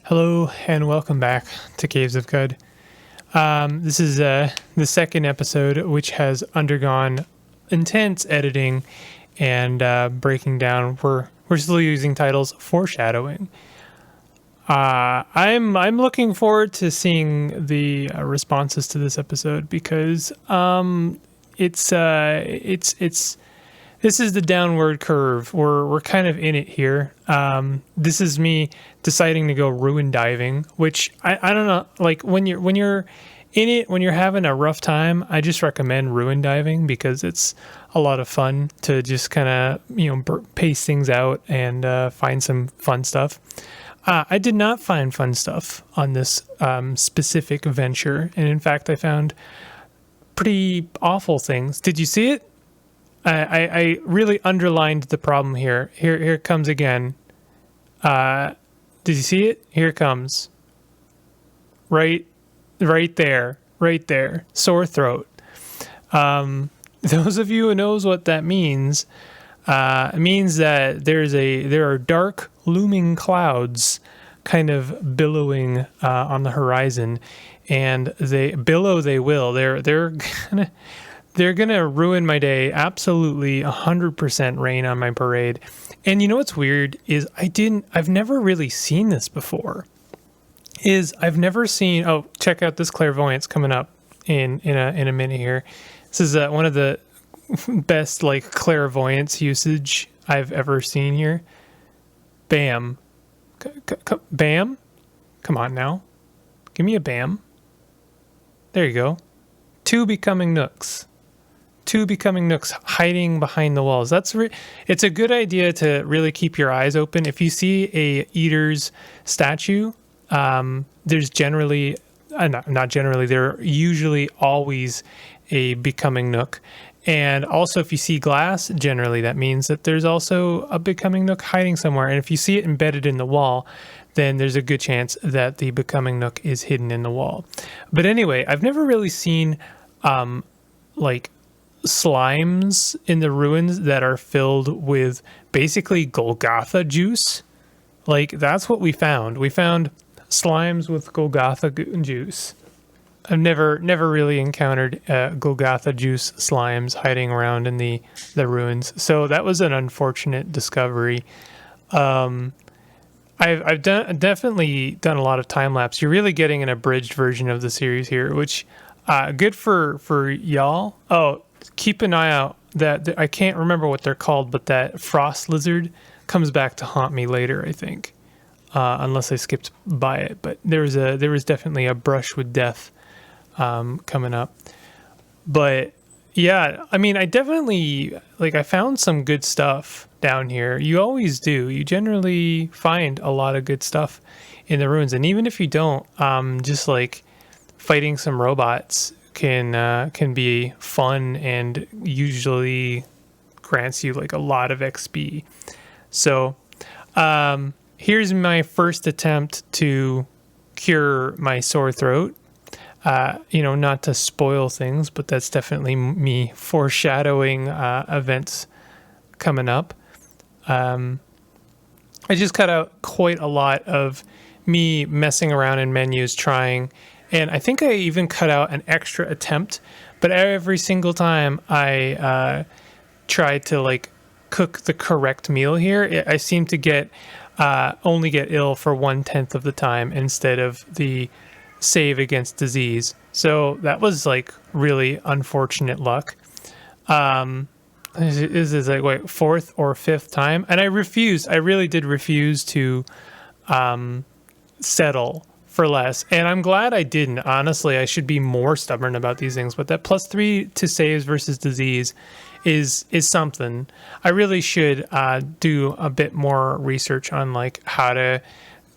Hello and welcome back to Caves of Qud. This is the second episode, which has undergone intense editing and breaking down. We're still using titles foreshadowing. I'm looking forward to seeing the responses to this episode because it's this is the downward curve. We're kind of in it here. This is me deciding to go ruin diving, which I don't know. Like when you're in it, when you're having a rough time, I just recommend ruin diving because it's a lot of fun to just kind of pace things out and find some fun stuff. I did not find fun stuff on this specific venture, and in fact, I found pretty awful things. Did you see it? I really underlined the problem here. Here it comes again. Did you see it? Here it comes. Right there. Sore throat. Those of you who knows what that means, it means that there are dark looming clouds kind of billowing on the horizon, and they will. They're gonna ruin my day. Absolutely 100% rain on my parade. And you know what's weird is I've never really seen this before. I've never seen, check out this clairvoyance coming up in a minute here. This is one of the best like clairvoyance usage I've ever seen here. Bam. Bam. Come on now. Give me a bam. There you go. Two becoming nooks hiding behind the walls. It's a good idea to really keep your eyes open. If you see a eater's statue, there's generally, not generally, there usually always a becoming nook. And also if you see glass, generally that means that there's also a becoming nook hiding somewhere. And if you see it embedded in the wall, then there's a good chance that the becoming nook is hidden in the wall. But anyway, I've never really seen like slimes in the ruins that are filled with basically Golgotha juice. Like that's what we found. We found slimes with Golgotha juice. I've never really encountered Golgotha juice slimes hiding around in the ruins. So that was an unfortunate discovery. I've definitely done a lot of time lapse. You're really getting an abridged version of the series here, which good for y'all. Oh, keep an eye out that I can't remember what they're called, but that frost lizard comes back to haunt me later, I think, unless I skipped by it. But there was definitely a brush with death coming up. But yeah, I mean, I definitely I found some good stuff down here. You always do. You generally find a lot of good stuff in the ruins, and even if you don't, just like fighting some robots can be fun and usually grants you like a lot of XP. So here's my first attempt to cure my sore throat. Not to spoil things, but that's definitely me foreshadowing events coming up. I just cut out quite a lot of me messing around in menus, trying. And I think I even cut out an extra attempt, but every single time I tried to cook the correct meal here, I seem to only get ill for 1/10 of the time instead of the save against disease. So that was really unfortunate luck. This is fourth or fifth time, and I really did refuse to settle for less, and I'm glad I didn't. Honestly, I should be more stubborn about these things, but that +3 to saves versus disease is something. I really should do a bit more research on how to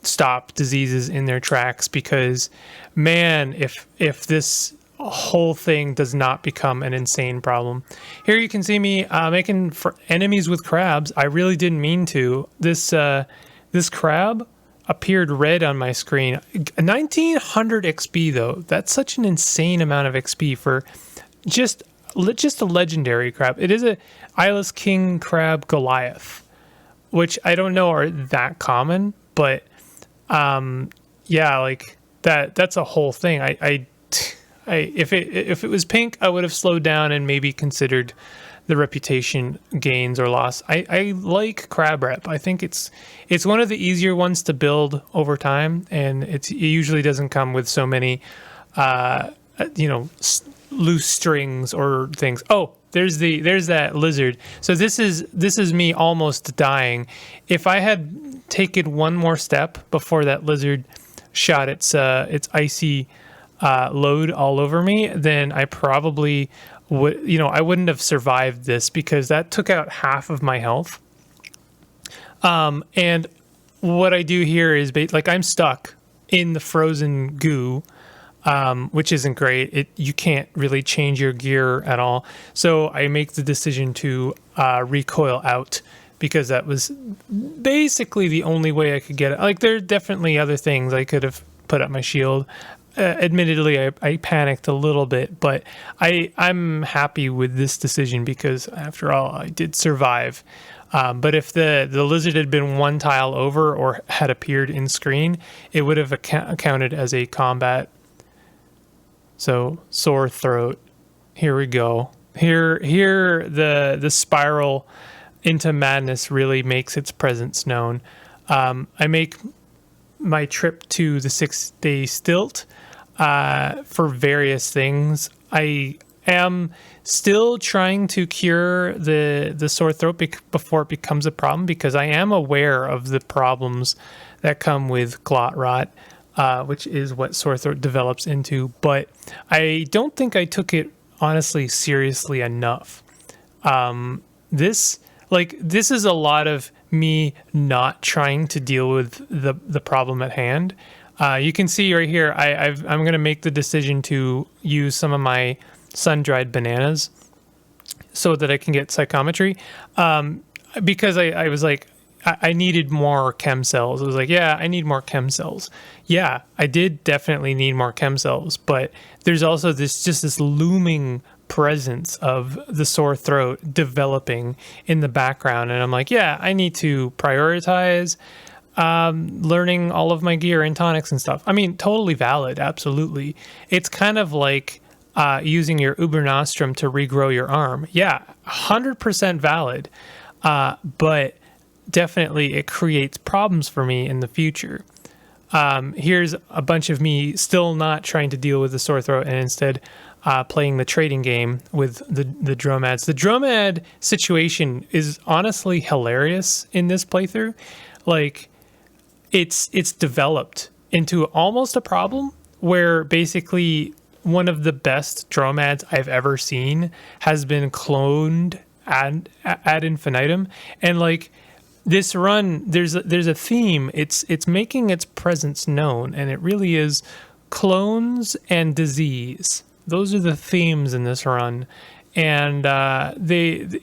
stop diseases in their tracks, because man, if this whole thing does not become an insane problem. Here you can see me making enemies with crabs. I really didn't mean to. This crab appeared red on my screen. 1900 XP though. That's such an insane amount of XP for just a legendary crab. It is a eyeless king crab Goliath, which I don't know are that common, but Yeah, like that's a whole thing. If it was pink, I would have slowed down and maybe considered the reputation gains or loss. I like crab rep. I think it's one of the easier ones to build over time, and it usually doesn't come with so many loose strings or things. Oh, there's that lizard. So this is me almost dying. If I had taken one more step before that lizard shot its icy load all over me, then I probably would, I wouldn't have survived this, because that took out half of my health. And what I do here is like I'm stuck in the frozen goo, which isn't great. You can't really change your gear at all. So I make the decision to recoil out, because that was basically the only way I could get it. Like, there are definitely other things I could have put up my shield. Admittedly, I panicked a little bit, but I'm happy with this decision, because after all, I did survive. But if the lizard had been one tile over or had appeared in screen, it would have counted as a combat. So sore throat. Here we go. Here the spiral into madness really makes its presence known. I make my trip to the 6-day stilt for various things. I am still trying to cure the sore throat before it becomes a problem, because I am aware of the problems that come with clot rot, which is what sore throat develops into. But I don't think I took it honestly seriously enough. This is a lot of me not trying to deal with the problem at hand. You can see right here, I'm going to make the decision to use some of my sun-dried bananas so that I can get psychometry, because I was like, I needed more chem cells. I was like, yeah, I need more chem cells. Yeah, I did definitely need more chem cells, but there's also this looming presence of the sore throat developing in the background. And I'm like, yeah, I need to prioritize learning all of my gear and tonics and stuff. I mean, totally valid. Absolutely. It's kind of like using your Ubernostrum to regrow your arm. Yeah, 100% valid. But definitely it creates problems for me in the future. Here's a bunch of me still not trying to deal with the sore throat, and instead playing the trading game with the dromads. The dromad situation is honestly hilarious in this playthrough. Like, it's developed into almost a problem where basically one of the best dromads I've ever seen has been cloned ad infinitum. And like, this run, there's a theme. It's making its presence known, and it really is clones and disease. Those are the themes in this run, and these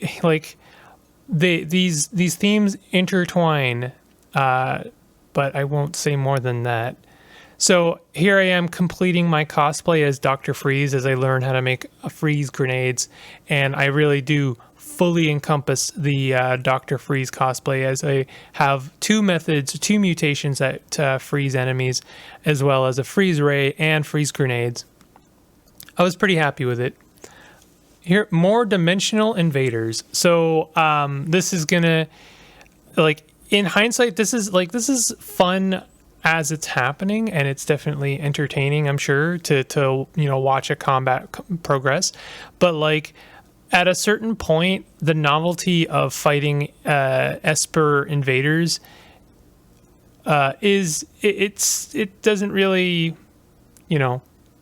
themes intertwine. But I won't say more than that. So here I am completing my cosplay as Dr. Freeze as I learn how to make freeze grenades, and I really do fully encompass the Dr. Freeze cosplay, as I have two mutations that freeze enemies, as well as a freeze ray and freeze grenades. I was pretty happy with it. Here, more dimensional invaders. So this is gonna, like, in hindsight, this is fun as it's happening, and it's definitely entertaining, I'm sure, to watch a combat progress. But like, at a certain point, the novelty of fighting Esper invaders it doesn't really,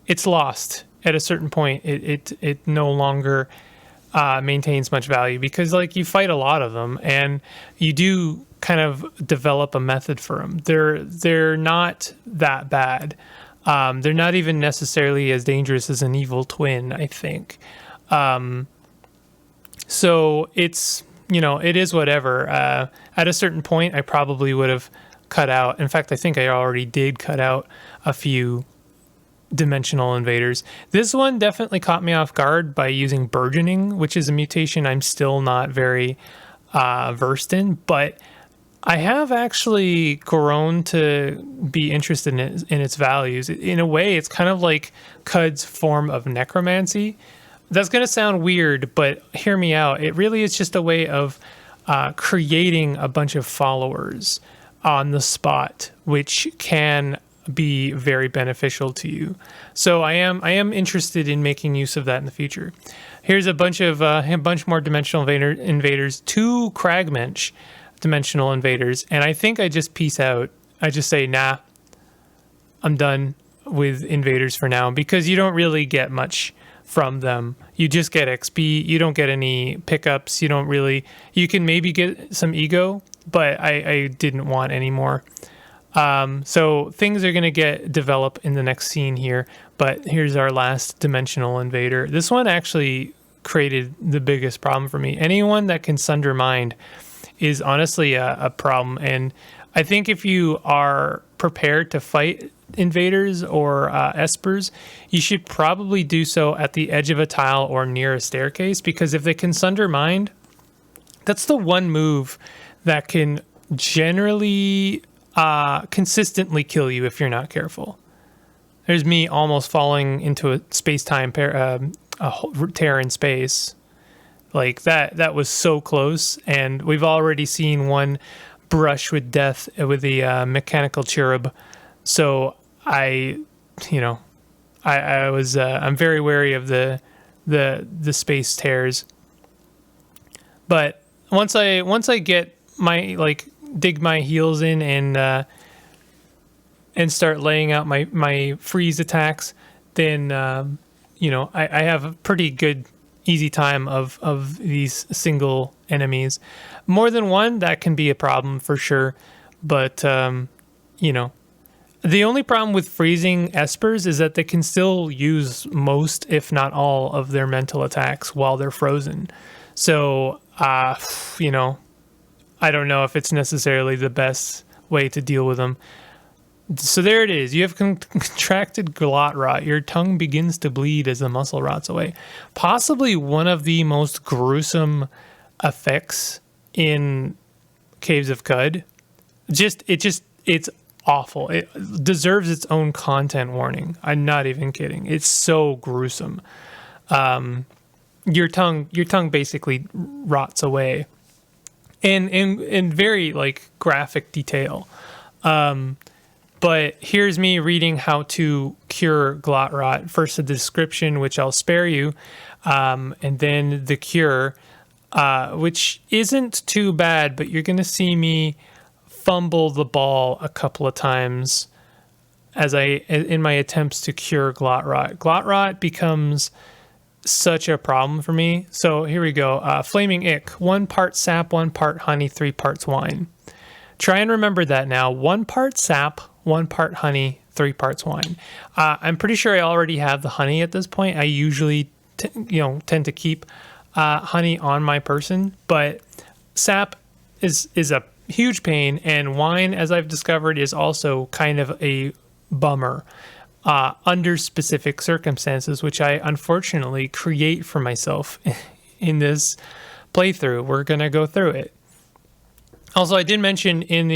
it's lost at a certain point. It no longer maintains much value, because like, you fight a lot of them, and you do kind of develop a method for them. They're not that bad. They're not even necessarily as dangerous as an evil twin, I think. So it's, it is whatever. At a certain point, I probably would have cut out. In fact, I think I already did cut out a few dimensional invaders. This one definitely caught me off guard by using burgeoning, which is a mutation I'm still not very versed in, but I have actually grown to be interested in its values. In a way, it's kind of like Cud's form of necromancy. That's going to sound weird, but hear me out. It really is just a way of creating a bunch of followers on the spot, which can be very beneficial to you. So I am interested in making use of that in the future. Here's a bunch more dimensional invaders, 2 Kragmensch dimensional invaders, and I think I just peace out. I just say, nah, I'm done with invaders for now, because you don't really get much from them. You just get XP. You don't get any pickups. You can maybe get some ego, but I didn't want any more. So things are going to develop in the next scene here, but here's our last dimensional invader. This one actually created the biggest problem for me. Anyone that can sunder mind is honestly a problem. And I think if you are prepared to fight invaders or espers, you should probably do so at the edge of a tile or near a staircase, because if they can sunder mind, that's the one move that can generally consistently kill you if you're not careful. There's me almost falling into a space-time tear in space. Like that was so close, and we've already seen one brush with death with the mechanical cherub. So I'm very wary of the space tears. But once I get my dig my heels in and start laying out my freeze attacks, then I have a pretty good easy time of these single enemies. More than one, that can be a problem for sure. But the only problem with freezing espers is that they can still use most, if not all, of their mental attacks while they're frozen. So I don't know if it's necessarily the best way to deal with them. So there it is. You have contracted glot rot. Your tongue begins to bleed as the muscle rots away. Possibly one of the most gruesome effects in Caves of Qud. It's awful. It deserves its own content warning. I'm not even kidding. It's so gruesome. Your tongue basically rots away, in very graphic detail. But here's me reading how to cure glot rot. First, the description, which I'll spare you, and then the cure, which isn't too bad, but you're going to see me fumble the ball a couple of times in my attempts to cure glot rot. Glot rot becomes such a problem for me. So here we go. Flaming ick, 1 part sap, 1 part honey, 3 parts wine. Try and remember that now. 1 part sap, 1 part honey, 3 parts wine. I'm pretty sure I already have the honey at this point. I usually tend to keep honey on my person, but sap is a huge pain, and wine, as I've discovered, is also kind of a bummer under specific circumstances, which I unfortunately create for myself in this playthrough. We're gonna go through it. Also, I did mention in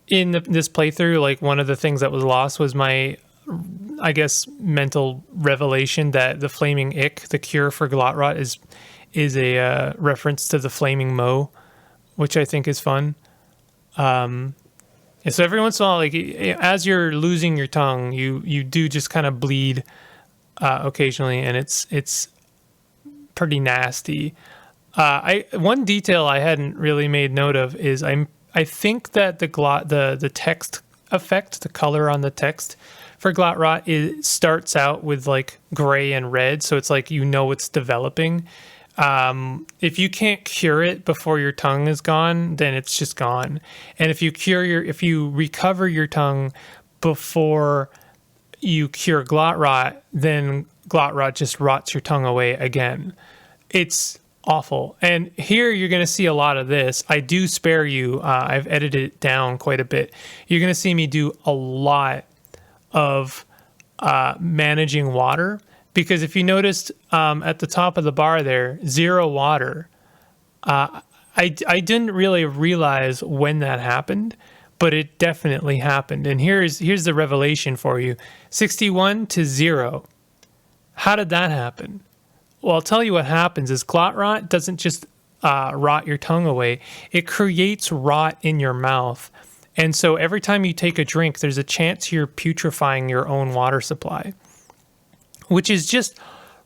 this playthrough, one of the things that was lost was my, I guess, mental revelation that the flaming ick, the cure for glot rot, is a reference to the flaming moe, which I think is fun. And so every once in a while, as you're losing your tongue, you do just kind of bleed occasionally, and it's pretty nasty. One detail I hadn't really made note of is I think that the text effect, the color on the text for glot rot, starts out with gray and red, so it's it's developing. If you can't cure it before your tongue is gone, then it's just gone. And if you recover your tongue before you cure glot rot, then glot rot just rots your tongue away again. It's awful. And here you're going to see a lot of this. I do spare you. I've edited it down quite a bit. You're going to see me do a lot of managing water, because if you noticed at the top of the bar there, 0 water, I didn't really realize when that happened, but it definitely happened. And here's the revelation for you: 61 to 0. How did that happen? Well, I'll tell you what happens is glot rot doesn't just rot your tongue away. It creates rot in your mouth. And so every time you take a drink, there's a chance you're putrefying your own water supply, which is just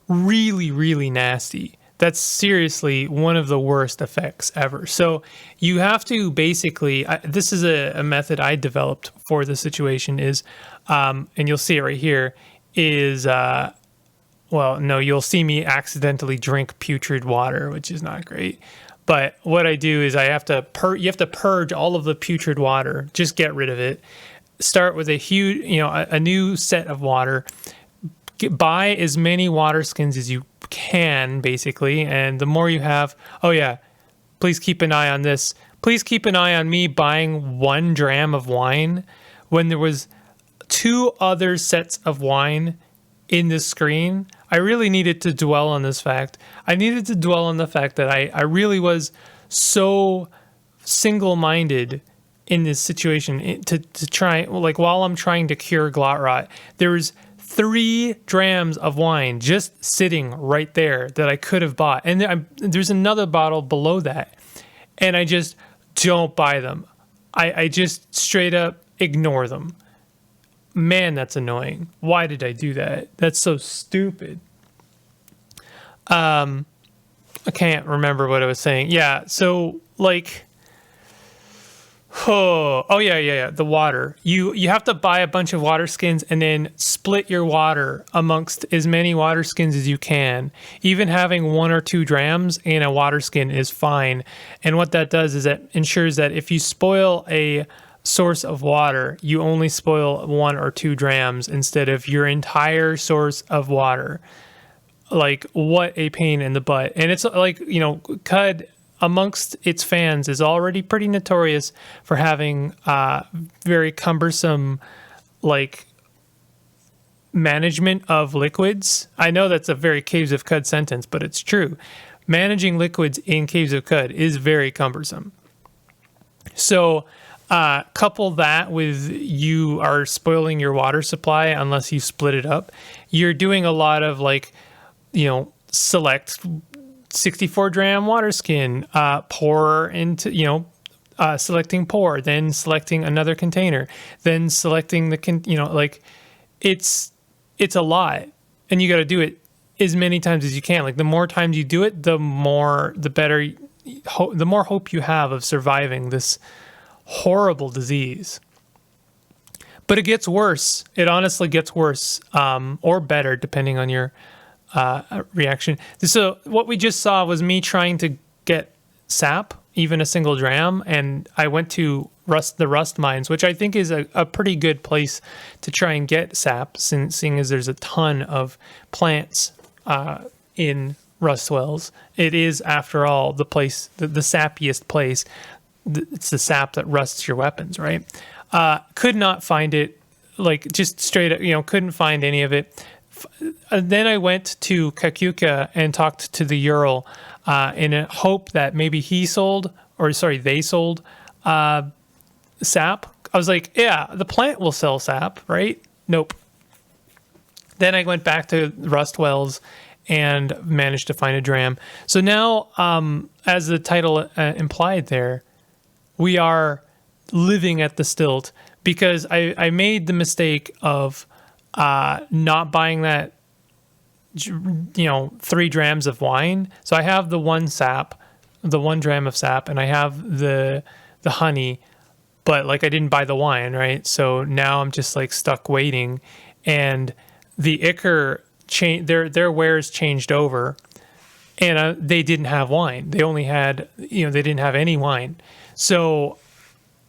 really, really nasty. That's seriously one of the worst effects ever. So you have to basically, this is a method I developed for the situation is, and you'll see it right here, is, well, no, you'll see me accidentally drink putrid water, which is not great. But what I do is you have to purge all of the putrid water, just get rid of it. Start with a huge, a new set of water. Buy as many water skins as you can, basically, and the more you have, oh yeah, please keep an eye on this. Please keep an eye on me buying 1 dram of wine when there was 2 other sets of wine in the screen. I really needed to dwell on this fact. I needed to dwell on the fact that I really was so single-minded in this situation to try, like, while I'm trying to cure glot rot, there was 3 drams of wine just sitting right there that I could have bought. And there's another bottle below that. And I just don't buy them. I just straight up ignore them. Man, that's annoying. Why did I do that? That's so stupid. I can't remember what I was saying. Yeah, so like, oh yeah. The water. You have to buy a bunch of water skins and then split your water amongst as many water skins as you can. Even having 1 or 2 drams in a water skin is fine. And what that does is that ensures that if you spoil a source of water, you only spoil 1 or 2 drams instead of your entire source of water. Like, what a pain in the butt. And it's like, Qud amongst its fans is already pretty notorious for having very cumbersome, like, management of liquids. I know that's a very Caves of Qud sentence, but it's true. Managing liquids in Caves of Qud is very cumbersome. So couple that with you are spoiling your water supply unless you split it up. You're doing a lot of, like, select 64 dram water skin, pour into, selecting pour, then selecting another container, then selecting the, it's a lot, and you got to do it as many times as you can. Like, the more times you do it, the better, the more hope you have of surviving this horrible disease. But it gets worse. It honestly gets worse, or better, depending on your reaction. So what we just saw was me trying to get sap, even a single dram, and I went to the rust mines, which I think is a pretty good place to try and get sap, seeing as there's a ton of plants in rust wells. It is, after all, the place, the sappiest place. It's the sap that rusts your weapons, right? Could not find it, like, just straight up, couldn't find any of it. Then I went to Kakuka and talked to the Ural in a hope that maybe they sold sap. I was like, yeah, the plant will sell sap, right? Nope. Then I went back to Rust Wells and managed to find a dram. So now, as the title implied there, we are living at the stilt because I made the mistake of not buying that, 3 drams of wine. So I have the 1 dram of sap, and I have the honey, but, like, I didn't buy the wine, right? So now I'm just, like, stuck waiting, and the Ichor their wares changed over, and they didn't have wine. They only had, they didn't have any wine. So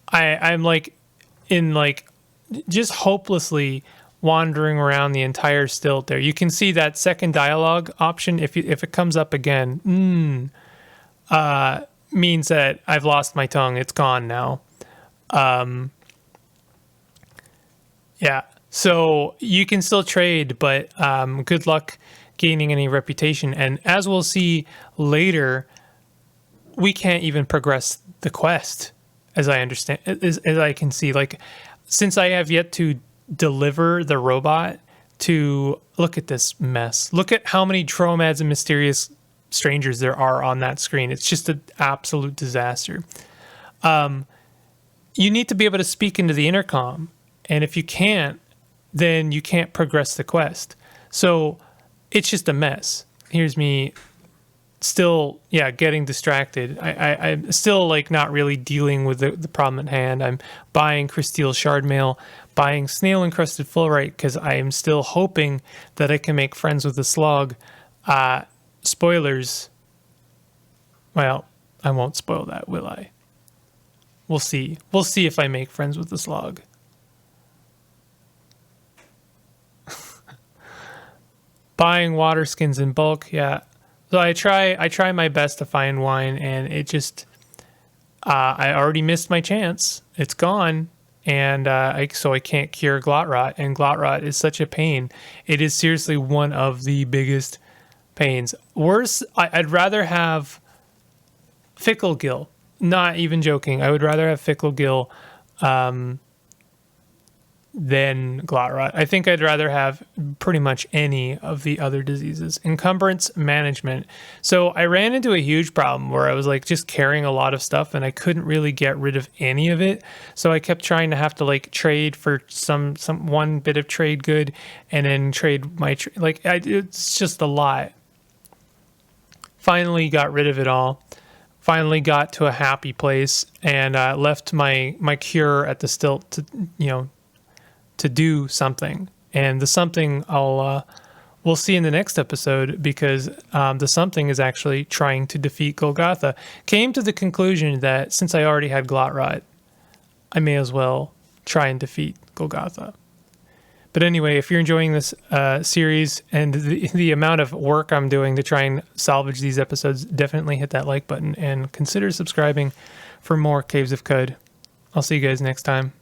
I'm like in, like, just hopelessly wandering around the entire stilt there. You can see that second dialogue option, if it comes up again, means that I've lost my tongue. It's gone now. Yeah. So you can still trade, but good luck gaining any reputation. And as we'll see later, we can't even progress the quest, as I understand, as I can see. Like, since I have yet to deliver the robot to look at this mess. Look at how many Tromads and mysterious strangers there are on that screen. It's just an absolute disaster. You need to be able to speak into the intercom, and if you can't, then you can't progress the quest. So it's just a mess. Here's me still, getting distracted. I'm still like not really dealing with the problem at hand. I'm buying Crysteel Shard Mail, buying Snail Encrusted Fullerite because I am still hoping that I can make friends with the Slog. Spoilers. Well, I won't spoil that, will I? We'll see. We'll see if I make friends with the Slog. Buying water skins in bulk, yeah. So I try my best to find wine, and it just I already missed my chance. It's gone, and so I can't cure glot rot, and glot rot is such a pain. It is seriously one of the biggest pains. Worse, I'd rather have Fickle Gill. Not even joking. I would rather have Fickle Gill than glot rot. I think I'd rather have pretty much any of the other diseases. Encumbrance management. So I ran into a huge problem where I was like just carrying a lot of stuff and I couldn't really get rid of any of it. So I kept trying to have to like trade for some one bit of trade good and then trade my it's just a lot. Finally got rid of it all. Finally got to a happy place and left my cure at the stilt to do something. And the something we'll see in the next episode, because the something is actually trying to defeat Golgotha. Came to the conclusion that since I already had glot rot, I may as well try and defeat Golgotha. But anyway, if you're enjoying this series and the amount of work I'm doing to try and salvage these episodes, definitely hit that like button and consider subscribing for more Caves of Qud. I'll see you guys next time.